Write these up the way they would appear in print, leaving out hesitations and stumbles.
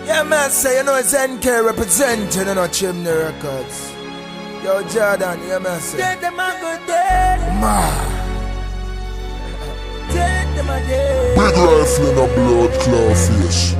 Yeah, man, say, you know, it's NK representing, you know, Chimney Records. Yo, Jordan, yeah, man, say. Take them a good day. Take them a day. Big rifle in a blood claw fish.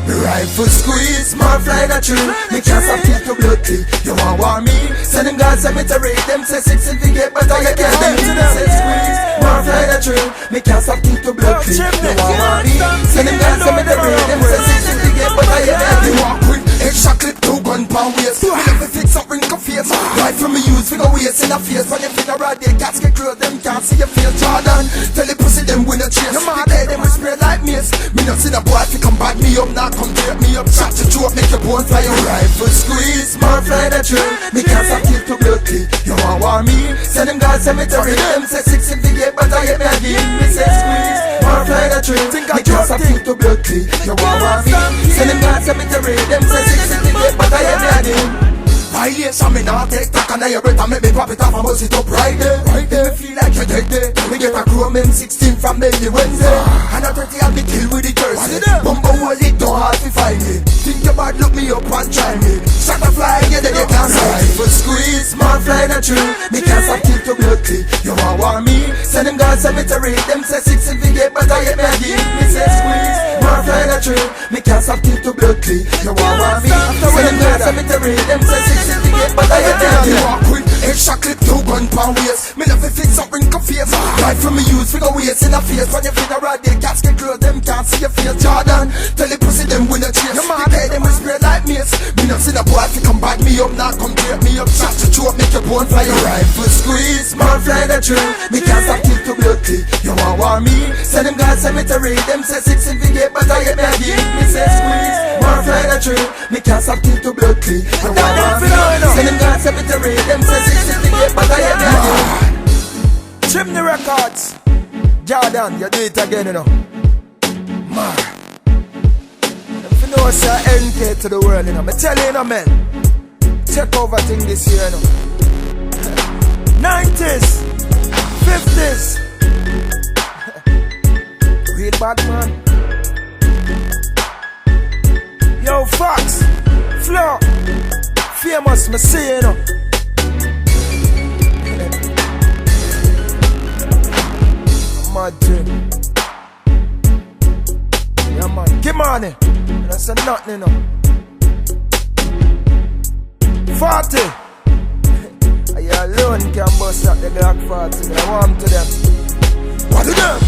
Rifle squeeze, more fly the tree. Me can't stop till to blood tea. You want war me? Send them guys cemetery. Them say 6 if you get better, you get them. Say squeeze, more fly the tree. Me can't stop till to blood tea. You want war me? Send them guys cemetery. Them say 6 if you get better, you get them. You walk with extra clip, 2 gun pound waist. Me never fix up wrinkle face. Right from me use, figure waist in a face. When you figure out their cats get close, them can't see your face. Jordan, tell the pussy them win a chase. You mad them will spray like mace. Me not see the boy if you come back me up now. Come take me up, shot your throat, make your bones fly. Rifle squeeze, more fly the tree. Me can't stop till to blood tea. You want war me? Send them guys cemetery. Them say 6 if you get better, you get me again. Me say squeeze, more fly the tree. Me can't stop till to blood tea. You want war me? Send them guys cemetery. Them say 6 if you get better, you get me again. Violation, me not take talk and I breath and make me pop it off and bust it up right there. Right there, me feel like you're dead there. We get a Chrome M16 from Belly Wednesday. And a 30 I'll be killed with the jersey. Bumbo hold it, don't hard to find me. Think you bad, look me up and try me. Shot a fly, yeah, then you can't see. Rifle squeeze, small fly in a tree. Me can't stop till to blood tea. You want war me? Send them guys cemetery. Them say 6 if you get better, you get me again. Me say squeeze, small fly in a tree. Me can't stop till to blood tea. You want war me? Send them guys cemetery. Them say 6 if you get better, you get me. Walk with extra clip, 2 gun pound waist. Me never fix up wrinkle face. Right from me use, figure waist in a face. When you figure out their cats get close, them can't see your face. Jordan, tell the pussy them win a chase. You mad them will spray like mace. Me not see the boy if you come back me up, now come take me up. Shot your throat, make your bone fly. Rifle squeeze, small fly the tree. Me can't stop till to blood tea. You want war me? Send them guys cemetery. Them say 6 if you get better, you get me again. Me say squeeze, small fly the tree. Me can't stop till to blood tea. You want war me? Send them guys cemetery. Them say 6 if you get better, you get me again. Chimney Records. Jordan, you do it again, you know. Man, if you know it's NK to the world, you know. Me tell you, you know, man. Take over thing this year, you know. 90s, 50s. Real bad man. Yo, Fox, Flow, famous, me see, you know. Mad dream. Yeah, man. Give money. That's a nothing, you know. 40. You alone can bust up the Glock 40. I want to them. What do them?